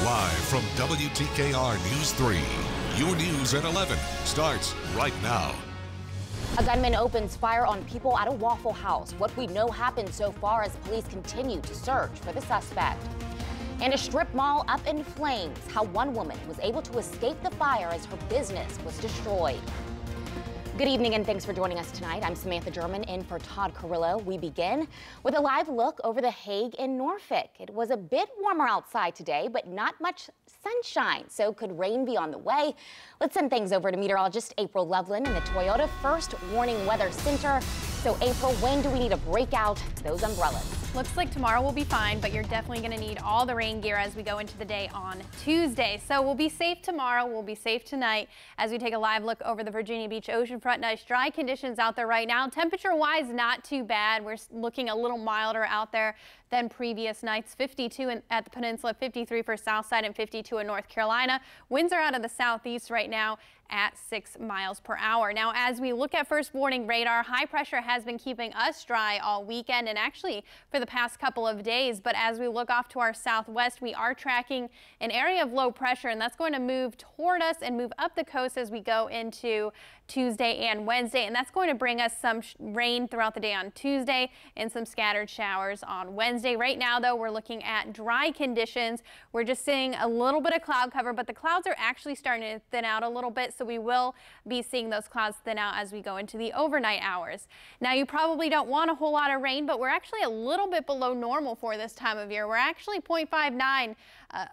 Live from WTKR News 3, your news at 11 starts right now. A gunman opens fire on people at a Waffle House. What we know happened so far as police continue to search for the suspect. And a strip mall up in flames. How one woman was able to escape the fire as her business was destroyed. Good evening and thanks for joining us tonight. I'm Samantha German in for Todd Carrillo. We begin with a live look over the Hague in Norfolk. It was a bit warmer outside today, but not much sunshine, so could rain be on the way? Let's send things over to meteorologist April Loveland in the Toyota First Warning Weather Center. So April, when do we need to break out those umbrellas? Looks like tomorrow will be fine, but you're definitely going to need all the rain gear as we go into the day on Tuesday. So we'll be safe tomorrow. We'll be safe tonight as we take a live look over the Virginia Beach oceanfront. Nice dry conditions out there right now. Temperature-wise, not too bad. We're looking a little milder out there than previous nights. 52 at the peninsula, 53 for Southside, and 52 in North Carolina. Winds are out of the southeast right now at 6 miles per hour. Now, as we look at first warning radar, high pressure has been keeping us dry all weekend and actually for the past couple of days. But as we look off to our southwest, we are tracking an area of low pressure, and that's going to move toward us and move up the coast as we go into Tuesday and Wednesday. And that's going to bring us some rain throughout the day on Tuesday and some scattered showers on Wednesday. Right now, though, we're looking at dry conditions. We're just seeing a little bit of cloud cover, but the clouds are actually starting to thin out a little bit. So we will be seeing those clouds thin out as we go into the overnight hours. Now, you probably don't want a whole lot of rain, but we're actually a little bit below normal for this time of year. We're actually 0.59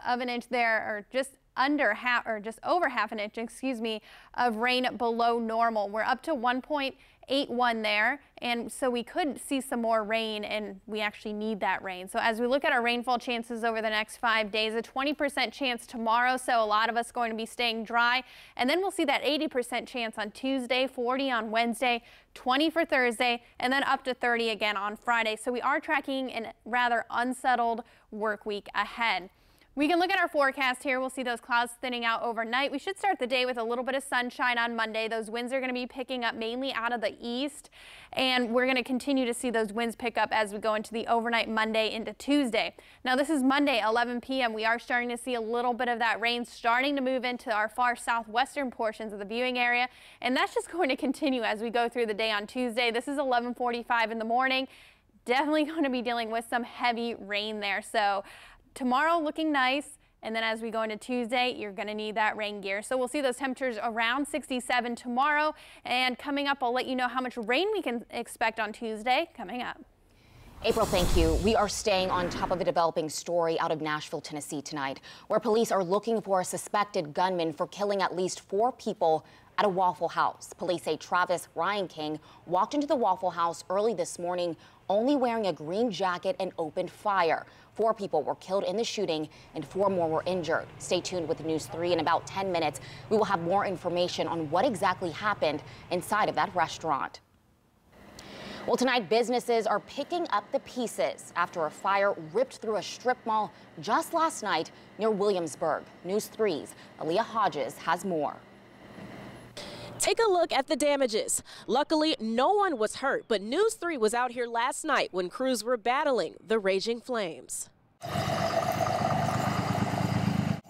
of an inch there, or just under half, or just over half an inch, excuse me, of rain below normal. We're up to 1.81 there, and so we could see some more rain, and we actually need that rain. So as we look at our rainfall chances over the next 5 days, a 20% chance tomorrow, so a lot of us going to be staying dry, and then we'll see that 80% chance on Tuesday, 40 on Wednesday, 20 for Thursday, and then up to 30 again on Friday. So we are tracking a rather unsettled work week ahead. We can look at our forecast here. We'll see those clouds thinning out overnight. We should start the day with a little bit of sunshine on Monday. Those winds are going to be picking up mainly out of the east, and we're going to continue to see those winds pick up as we go into the overnight Monday into Tuesday. Now, this is Monday, 11 p.m. We are starting to see a little bit of that rain starting to move into our far southwestern portions of the viewing area, and that's just going to continue as we go through the day on Tuesday. This is 11:45 in the morning. Definitely going to be dealing with some heavy rain there. So tomorrow looking nice, and then as we go into Tuesday, you're going to need that rain gear. So we'll see those temperatures around 67 tomorrow, and coming up, I'll let you know how much rain we can expect on Tuesday coming up. April, thank you. We are staying on top of a developing story out of Nashville, Tennessee tonight, where police are looking for a suspected gunman for killing at least 4 people at a Waffle House. Police say Travis Ryan King walked into the Waffle House early this morning only wearing a green jacket and opened fire. 4 people were killed in the shooting and 4 more were injured. Stay tuned with News 3. In about 10 minutes, we will have more information on what exactly happened inside of that restaurant. Well, tonight, businesses are picking up the pieces after a fire ripped through a strip mall just last night near Williamsburg. News 3's Aaliyah Hodges has more. Take a look at the damages. Luckily, no one was hurt, but News 3 was out here last night when crews were battling the raging flames.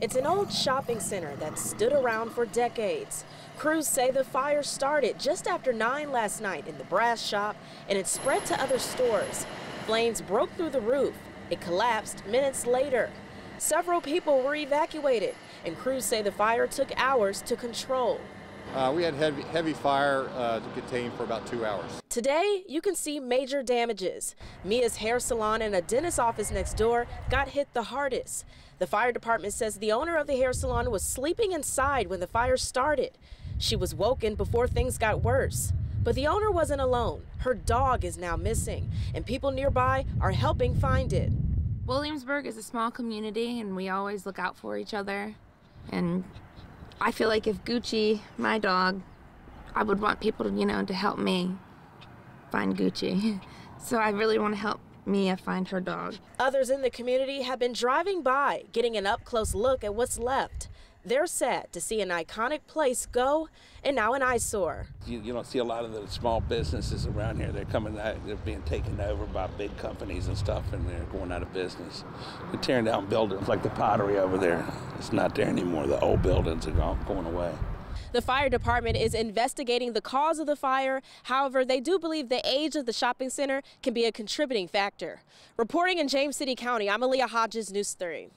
It's an old shopping center that stood around for decades. Crews say the fire started just after 9 last night in the brass shop, and it spread to other stores. Flames broke through the roof. It collapsed minutes later. Several people were evacuated, and crews say the fire took hours to control. We had heavy fire to contain for about 2 hours. Today, you can see major damages. Mia's hair salon and a dentist's office next door got hit the hardest. The fire department says the owner of the hair salon was sleeping inside when the fire started. She was woken before things got worse. But the owner wasn't alone. Her dog is now missing, and people nearby are helping find it. Williamsburg is a small community, and we always look out for each other. And I feel like if Gucci, my dog, I would want people to, to help me find Gucci. So I really want to help Mia find her dog. Others in the community have been driving by, getting an up-close look at what's left. They're sad to see an iconic place go and now an eyesore. You don't see a lot of the small businesses around here. They're coming out, they're being taken over by big companies and stuff, and they're going out of business. They're tearing down buildings like the pottery over there. It's not there anymore. The old buildings are going away. The fire department is investigating the cause of the fire. However, they do believe the age of the shopping center can be a contributing factor. Reporting in James City County, I'm Aaliyah Hodges, News 3.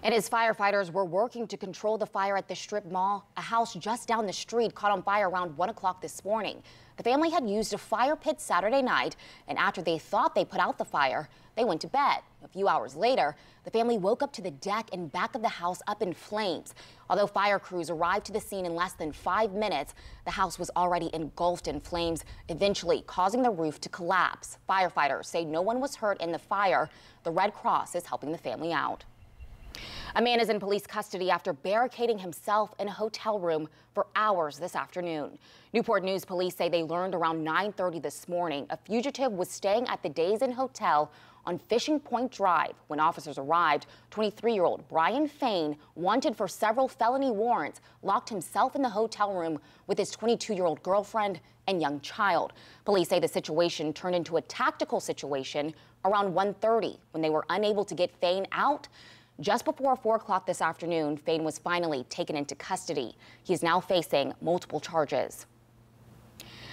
And as firefighters were working to control the fire at the strip mall, a house just down the street caught on fire around 1 o'clock this morning. The family had used a fire pit Saturday night, and after they thought they put out the fire, they went to bed. A few hours later, the family woke up to the deck and back of the house up in flames. Although fire crews arrived to the scene in less than 5 minutes, the house was already engulfed in flames, eventually causing the roof to collapse. Firefighters say no one was hurt in the fire. The Red Cross is helping the family out. A man is in police custody after barricading himself in a hotel room for hours this afternoon. Newport News police say they learned around 9:30 this morning a fugitive was staying at the Days Inn Hotel on Fishing Point Drive. When officers arrived, 23-year-old Brian Fain, wanted for several felony warrants, locked himself in the hotel room with his 22-year-old girlfriend and young child. Police say the situation turned into a tactical situation around 1:30 when they were unable to get Fain out. Just before 4 o'clock this afternoon, Fain was finally taken into custody. He is now facing multiple charges.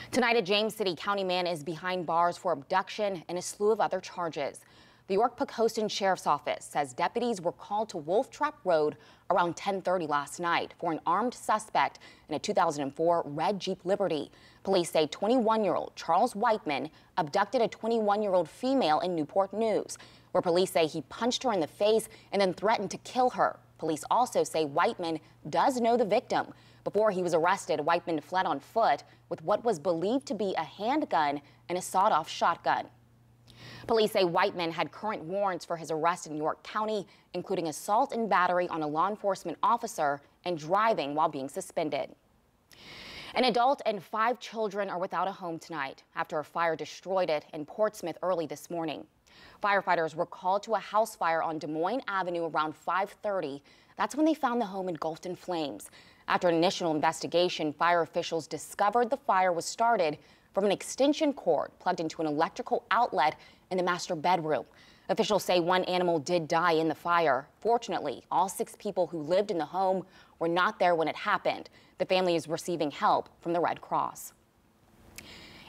Tonight, a James City County man is behind bars for abduction and a slew of other charges. The York-Pocoston Sheriff's Office says deputies were called to Wolf Trap Road around 10:30 last night for an armed suspect in a 2004 red Jeep Liberty. Police say 21-year-old Charles Whiteman abducted a 21-year-old female in Newport News, where police say he punched her in the face and then threatened to kill her. Police also say Whiteman does know the victim. Before he was arrested, Whiteman fled on foot with what was believed to be a handgun and a sawed-off shotgun. Police say Whiteman had current warrants for his arrest in York County, including assault and battery on a law enforcement officer and driving while being suspended. An adult and 5 children are without a home tonight after a fire destroyed it in Portsmouth early this morning. Firefighters were called to a house fire on Des Moines Avenue around 5:30. That's when they found the home engulfed in flames. After an initial investigation, fire officials discovered the fire was started from an extension cord plugged into an electrical outlet in the master bedroom. Officials say one animal did die in the fire. Fortunately, all 6 people who lived in the home were not there when it happened. The family is receiving help from the Red Cross.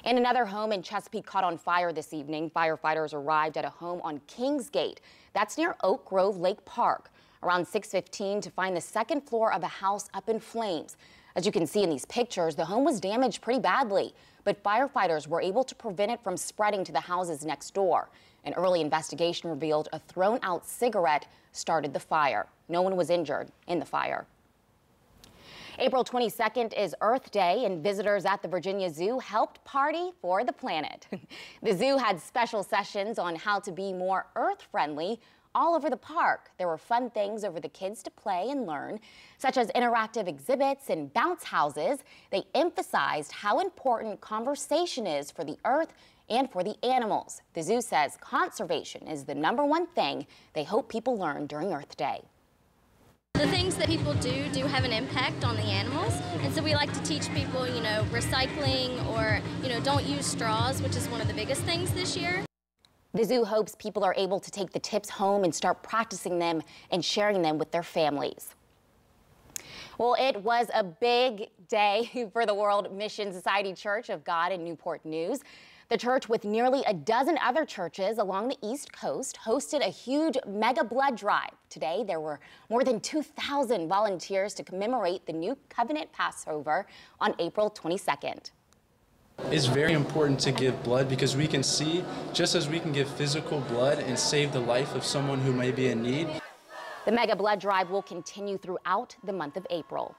And another home in Chesapeake caught on fire this evening. Firefighters arrived at a home on Kingsgate. That's near Oak Grove Lake Park around 6:15 to find the second floor of a house up in flames. As you can see in these pictures, the home was damaged pretty badly, but firefighters were able to prevent it from spreading to the houses next door. An early investigation revealed a thrown-out cigarette started the fire. No one was injured in the fire. April 22nd is Earth Day, and visitors at the Virginia Zoo helped party for the planet. The zoo had special sessions on how to be more Earth-friendly all over the park. There were fun things over the kids to play and learn, such as interactive exhibits and bounce houses. They emphasized how important conversation is for the Earth and for the animals. The zoo says conservation is the #1 thing they hope people learn during Earth Day. The things that people do have an impact on the animals, and so we like to teach people, recycling or, don't use straws, which is one of the biggest things this year. The zoo hopes people are able to take the tips home and start practicing them and sharing them with their families. Well, it was a big day for the World Mission Society Church of God in Newport News. The church, with nearly a dozen other churches along the East Coast, hosted a huge mega blood drive. Today, there were more than 2,000 volunteers to commemorate the New Covenant Passover on April 22nd. It's very important to give blood because we can see, just as we can give physical blood and save the life of someone who may be in need. The mega blood drive will continue throughout the month of April.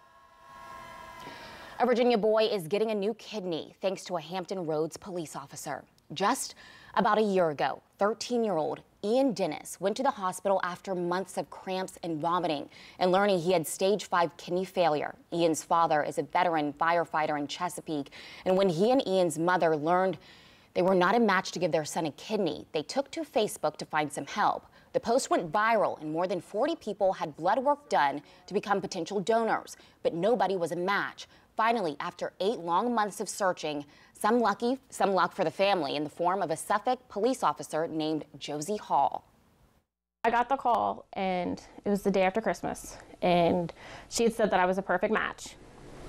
A Virginia boy is getting a new kidney thanks to a Hampton Roads police officer. Just about a year ago, 13-year-old Ian Dennis went to the hospital after months of cramps and vomiting and learning he had stage 5 kidney failure. Ian's father is a veteran firefighter in Chesapeake, and when he and Ian's mother learned They were not a match to give their son a kidney. They took to Facebook to find some help. The post went viral and more than 40 people had blood work done to become potential donors, but nobody was a match. Finally, after 8 long months of searching, some luck for the family in the form of a Suffolk police officer named Josie Hall. I got the call and it was the day after Christmas, and she had said that I was a perfect match.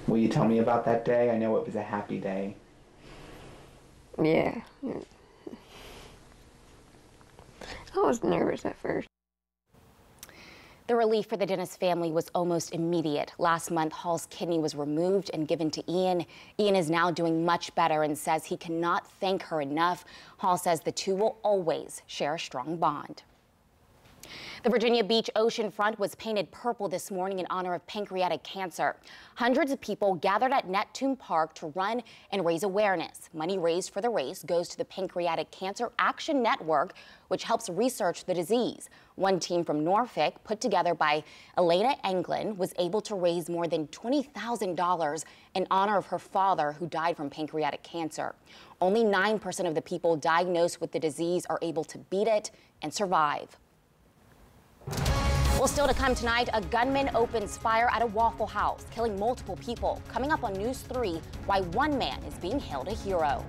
Will you tell me about that day? I know it was a happy day. Yeah. I was nervous at first. The relief for the Dennis family was almost immediate. Last month, Hall's kidney was removed and given to Ian. Ian is now doing much better and says he cannot thank her enough. Hall says the two will always share a strong bond. The Virginia Beach oceanfront was painted purple this morning in honor of pancreatic cancer. Hundreds of people gathered at Neptune Park to run and raise awareness. Money raised for the race goes to the Pancreatic Cancer Action Network, which helps research the disease. One team from Norfolk, put together by Elena Anglin, was able to raise more than $20,000 in honor of her father, who died from pancreatic cancer. Only 9% of the people diagnosed with the disease are able to beat it and survive. Well, still to come tonight, a gunman opens fire at a Waffle House, killing multiple people. Coming up on News 3, why one man is being hailed a hero.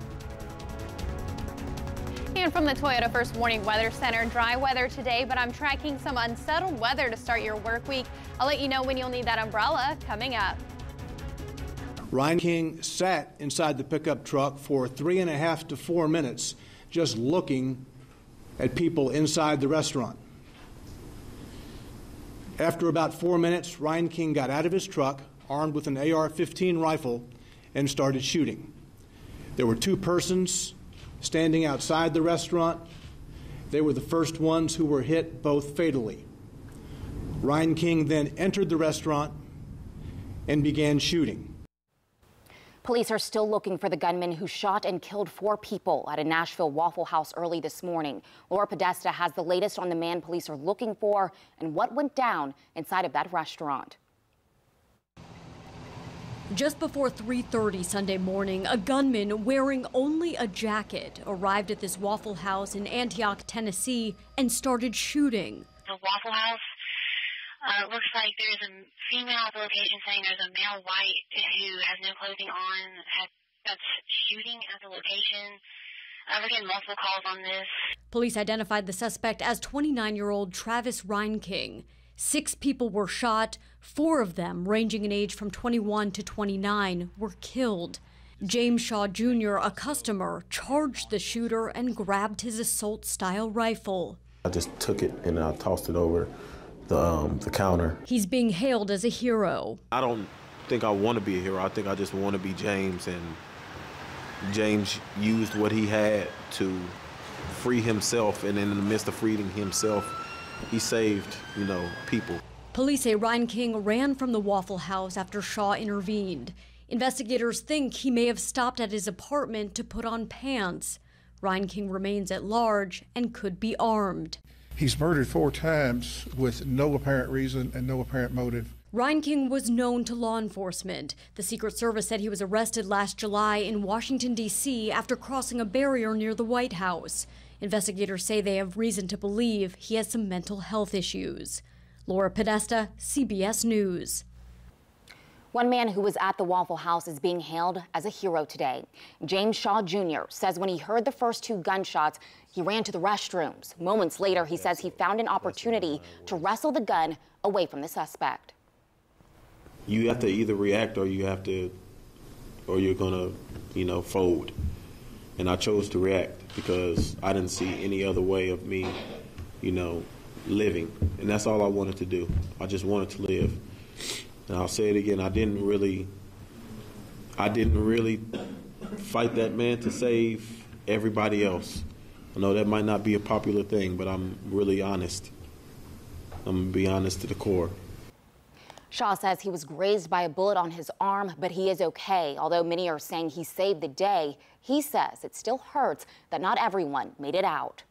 And from the Toyota First Warning Weather Center, dry weather today, but I'm tracking some unsettled weather to start your work week. I'll let you know when you'll need that umbrella coming up. Ryan King sat inside the pickup truck for 3.5 to 4 minutes just looking at people inside the restaurant. After about 4 minutes, Ryan King got out of his truck, armed with an AR-15 rifle, and started shooting. There were 2 persons standing outside the restaurant. They were the first ones who were hit, both fatally. Ryan King then entered the restaurant and began shooting. Police are still looking for the gunman who shot and killed 4 people at a Nashville Waffle House early this morning. Laura Podesta has the latest on the man police are looking for and what went down inside of that restaurant. Just before 3:30 Sunday morning, a gunman wearing only a jacket arrived at this Waffle House in Antioch, Tennessee, and started shooting. The Waffle House looks like there's a female at the location saying there's a male white who has no clothing on that's shooting at the location. We're getting multiple calls on this. Police identified the suspect as 29-year-old Travis Reinking. 6 people were shot. 4 of them, ranging in age from 21 to 29, were killed. James Shaw Jr., a customer, charged the shooter and grabbed his assault-style rifle. I just took it and I tossed it over the counter. He's being hailed as a hero. I don't think I want to be a hero. I think I just want to be James, and James used what he had to free himself, and in the midst of freeing himself, he saved, people. Police say Ryan King ran from the Waffle House after Shaw intervened. Investigators think he may have stopped at his apartment to put on pants. Ryan King remains at large and could be armed. He's murdered 4 times with no apparent reason and no apparent motive. Ryan King was known to law enforcement. The Secret Service said he was arrested last July in Washington, D.C. after crossing a barrier near the White House. Investigators say they have reason to believe he has some mental health issues. Laura Podesta, CBS News. One man who was at the Waffle House is being hailed as a hero today. James Shaw Jr. says when he heard the first 2 gunshots, he ran to the restrooms. Moments later, he says he found an opportunity to wrestle the gun away from the suspect. You have to either react or you're gonna, fold. And I chose to react because I didn't see any other way of me, living. And that's all I wanted to do. I just wanted to live. And I'll say it again, I didn't really fight that man to save everybody else. I know that might not be a popular thing, but I'm really honest. I'm gonna be honest to the core. Shaw says he was grazed by a bullet on his arm, but he is okay. Although many are saying he saved the day, he says it still hurts that not everyone made it out.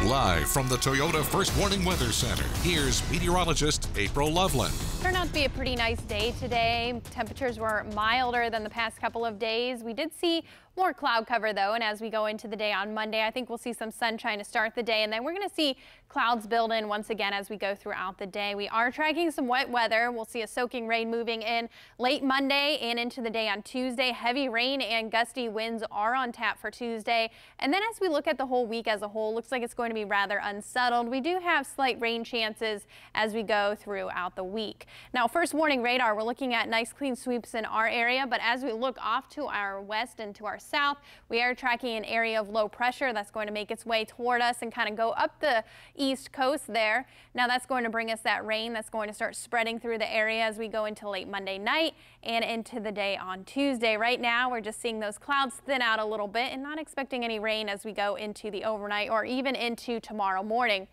Live from the Toyota First Warning Weather Center, here's meteorologist April Loveland. Turned out to be a pretty nice day today. Temperatures were milder than the past couple of days. We did see more cloud cover though, and as we go into the day on Monday, I think we'll see some sunshine to start the day, and then we're going to see clouds build in once again as we go throughout the day. We are tracking some wet weather. We'll see a soaking rain moving in late Monday and into the day on Tuesday. Heavy rain and gusty winds are on tap for Tuesday, and then as we look at the whole week as a whole, looks like it's going to be rather unsettled. We do have slight rain chances as we go throughout the week. Now, first warning radar, we're looking at nice clean sweeps in our area, but as we look off to our west and to our south, we are tracking an area of low pressure that's going to make its way toward us and kind of go up the east coast there. Now that's going to bring us that rain that's going to start spreading through the area as we go into late Monday night and into the day on Tuesday. Right now we're just seeing those clouds thin out a little bit and not expecting any rain as we go into the overnight or even into tomorrow morning.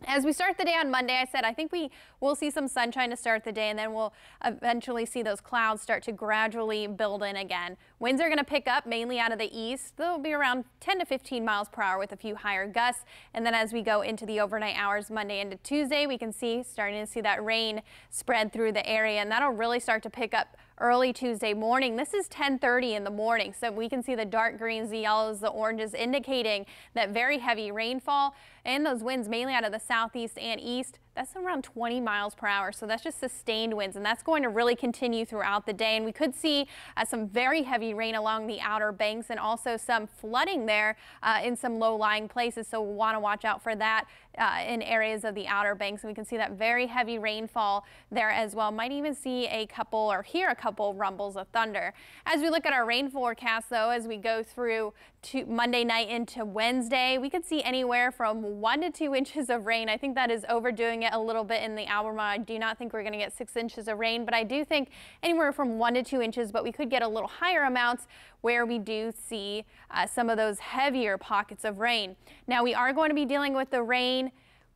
As we start the day on Monday, I said I think we will see some sunshine to start the day, and then we'll eventually see those clouds start to gradually build in again. Winds are going to pick up mainly out of the east. They'll be around 10 to 15 miles per hour with a few higher gusts. And then as we go into the overnight hours Monday into Tuesday, we can see starting to see that rain spread through the area, and that'll really start to pick up early Tuesday morning. This is 10:30 in the morning, so we can see the dark greens, the yellows, the oranges indicating that very heavy rainfall, and those winds mainly out of the southeast and east. That's around 20 miles per hour, so that's just sustained winds, and that's going to really continue throughout the day. And we could see some very heavy rain along the outer banks and also some flooding there in some low-lying places, so we'll want to watch out for that in areas of the outer banks. And we can see that very heavy rainfall there as well. Might even see a couple or hear a couple rumbles of thunder. As we look at our rain forecast, though, as we go through to Monday night into Wednesday, we could see anywhere from 1 to 2 inches of rain. I think that is overdoing it a little bit in the Albemarle. I do not think we're going to get 6 inches of rain, but I do think anywhere from 1 to 2 inches, but we could get a little higher amounts where we do see some of those heavier pockets of rain. Now, we are going to be dealing with the rain,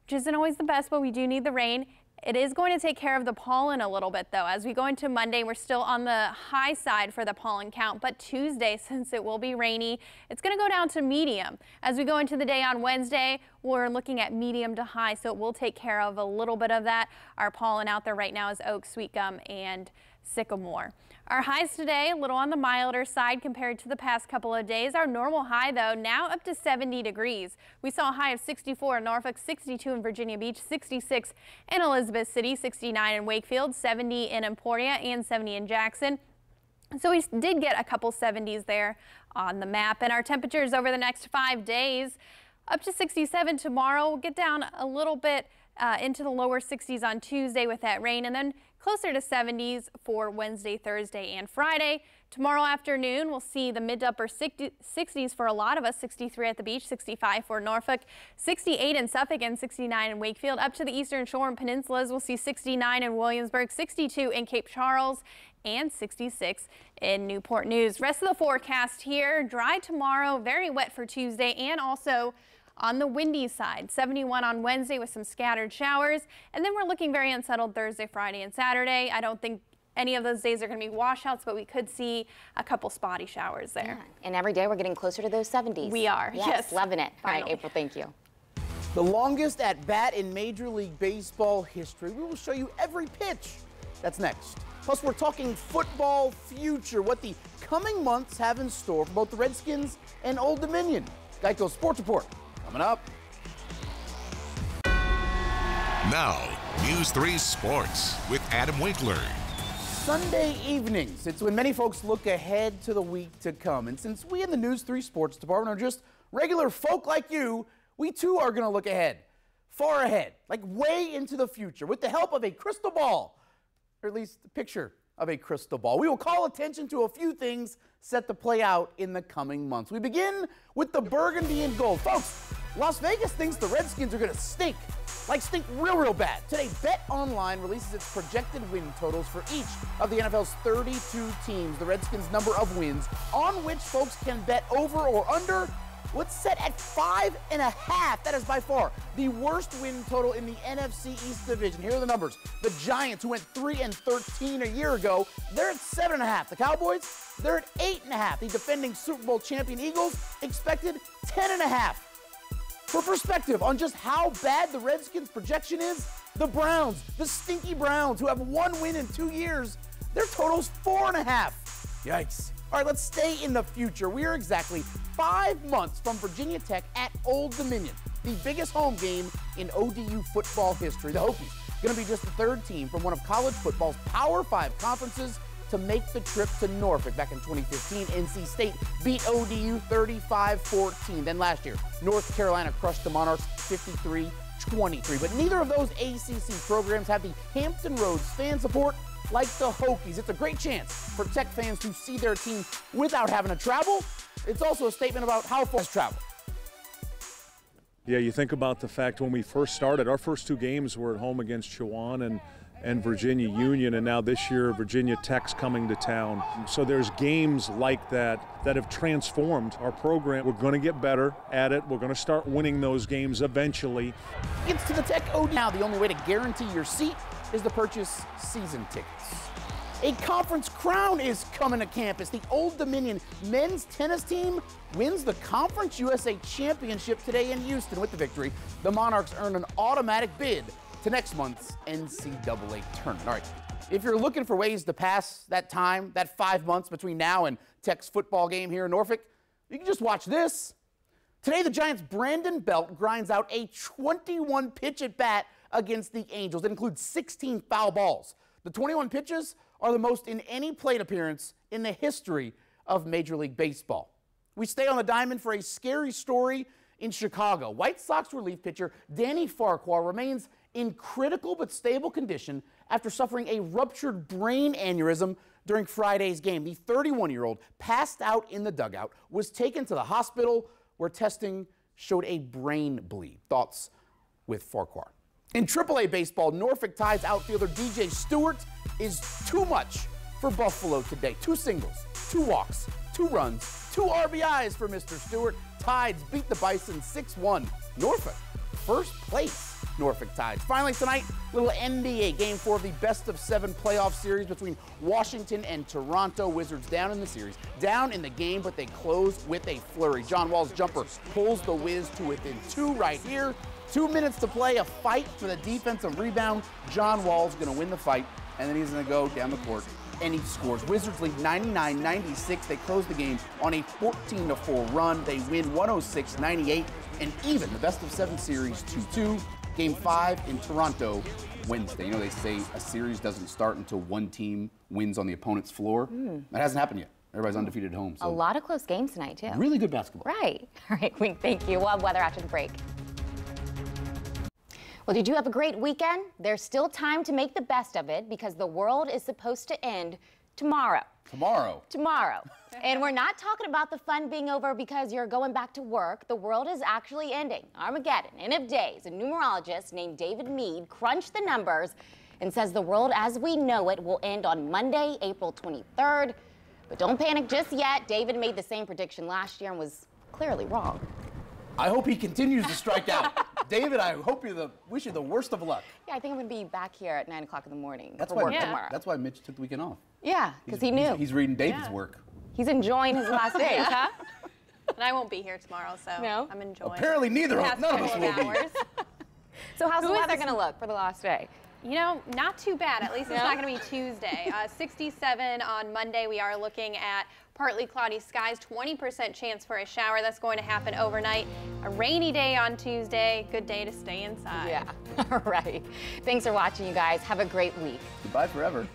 which isn't always the best, but we do need the rain. It is going to take care of the pollen a little bit, though. As we go into Monday, we're still on the high side for the pollen count, but Tuesday, since it will be rainy, it's going to go down to medium. As we go into the day on Wednesday, we're looking at medium to high, so it will take care of a little bit of that. Our pollen out there right now is oak, sweet gum, and sycamore. Our highs today, a little on the milder side compared to the past couple of days. Our normal high, though, now up to 70 degrees. We saw a high of 64 in Norfolk, 62 in Virginia Beach, 66 in Elizabeth City, 69 in Wakefield, 70 in Emporia, and 70 in Jackson. So we did get a couple 70s there on the map. And our temperatures over the next 5 days, up to 67 tomorrow. We'll get down a little bit into the lower 60s on Tuesday with that rain, and then closer to 70s for Wednesday, Thursday, and Friday. Tomorrow afternoon, we'll see the mid to upper 60s for a lot of us, 63 at the beach, 65 for Norfolk, 68 in Suffolk, and 69 in Wakefield. Up to the eastern shore and peninsulas, we'll see 69 in Williamsburg, 62 in Cape Charles, and 66 in Newport News. Rest of the forecast here, dry tomorrow, very wet for Tuesday, and also on the windy side, 71 on Wednesday with some scattered showers. And then we're looking very unsettled Thursday, Friday, and Saturday. I don't think any of those days are going to be washouts, but we could see a couple spotty showers there. Yeah. And every day we're getting closer to those 70s. We are, yes. Loving it. Finally. All right, April, thank you. The longest at bat in Major League Baseball history. We will show you every pitch. That's next. Plus, we're talking football future, what the coming months have in store for both the Redskins and Old Dominion. Geico Sports Report coming up. Now, News 3 Sports with Adam Winkler. Sunday evenings, it's when many folks look ahead to the week to come. And since we in the News 3 Sports Department are just regular folk like you, we too are going to look ahead, far ahead, like way into the future, with the help of a crystal ball, or at least the picture of a crystal ball. We will call attention to a few things set to play out in the coming months. We begin with the burgundy and gold. Folks, Las Vegas thinks the Redskins are going to stink, like stink real bad. Today, Bet Online releases its projected win totals for each of the NFL's 32 teams, the Redskins' number of wins, on which folks can bet over or under. What's set at 5.5. That is by far the worst win total in the NFC East division. Here are the numbers. The Giants, who went 3-13 a year ago, they're at 7.5. The Cowboys, they're at 8.5. The defending Super Bowl champion Eagles expected 10.5. For perspective on just how bad the Redskins' projection is, the Browns, the stinky Browns, who have 1 win in 2 years, their total's 4.5. Yikes. All right, let's stay in the future. We are exactly 5 months from Virginia Tech at Old Dominion, the biggest home game in ODU football history. The Hokies going to be just the 3rd team from one of college football's Power 5 conferences to make the trip to Norfolk. Back in 2015, NC State beat ODU 35-14. Then last year, North Carolina crushed the Monarchs 53-23. But neither of those ACC programs have the Hampton Roads fan support like the Hokies. It's a great chance for Tech fans to see their team without having to travel. It's also a statement about how far has traveled. Yeah, you think about the fact when we first started, our first 2 games were at home against Chowan and Virginia Union, and now this year Virginia Tech's coming to town. So there's games like that have transformed our program. We're going to get better at it. We're going to start winning those games eventually. It's to the Tech OD. Now the only way to guarantee your seat is to purchase season tickets. A conference crown is coming to campus. The Old Dominion men's tennis team wins the Conference USA Championship today in Houston. With the victory, the Monarchs earn an automatic bid to next month's NCAA tournament. All right, if you're looking for ways to pass that time, that 5 months between now and Tech's football game here in Norfolk, you can just watch this. Today, the Giants' Brandon Belt grinds out a 21-pitch at-bat against the Angels. It includes 16 foul balls. The 21 pitches are the most in any plate appearance in the history of Major League Baseball. We stay on the diamond for a scary story in Chicago. White Sox relief pitcher Danny Farquhar remains in critical but stable condition after suffering a ruptured brain aneurysm during Friday's game. The 31-year-old passed out in the dugout, was taken to the hospital where testing showed a brain bleed. Thoughts with Farquhar. In AAA baseball, Norfolk Tides outfielder DJ Stewart is too much for Buffalo today. 2 singles, 2 walks, 2 runs, 2 RBIs for Mr. Stewart. Tides beat the Bison 6-1. Norfolk, first place. Norfolk Tides. Finally tonight, little NBA Game 4 of the best-of-7 playoff series between Washington and Toronto. Wizards down in the series, down in the game, but they close with a flurry. John Wall's jumper pulls the Wiz to within 2 right here. 2 minutes to play, a fight for the defensive rebound. John Wall's going to win the fight, and then he's going to go down the court, and he scores. Wizards lead 99-96. They close the game on a 14-4 run. They win 106-98, and even the best-of-7 series 2-2. Game 5 in Toronto Wednesday. You know, they say a series doesn't start until one team wins on the opponent's floor. That hasn't happened yet. Everybody's undefeated at home. So. A lot of close games tonight, too. Really good basketball. Right. All right, Wink, thank you. We'll have weather after the break. Well, did you have a great weekend? There's still time to make the best of it because the world is supposed to end tomorrow. Tomorrow. And we're not talking about the fun being over because you're going back to work. The world is actually ending. Armageddon, end of days. A numerologist named David Meade crunched the numbers and says the world as we know it will end on Monday, April 23rd. But don't panic just yet. David made the same prediction last year and was clearly wrong. I hope he continues to strike out. David, I hope wish you the worst of luck. Yeah, I think I'm going to be back here at 9 o'clock in the morning that's for why, work tomorrow. That's why Mitch took the weekend off. Yeah, because he knew. He's reading David's work. He's enjoying his last days, huh? And I won't be here tomorrow, so I'm enjoying. Apparently none of us will be. So how's the weather going to look for the last day? You know, not too bad. At least it's not going to be Tuesday. 67 on Monday. We are looking at partly cloudy skies, 20% chance for a shower. That's going to happen overnight. A rainy day on Tuesday. Good day to stay inside. Yeah. All right. Thanks for watching, you guys. Have a great week. Goodbye forever.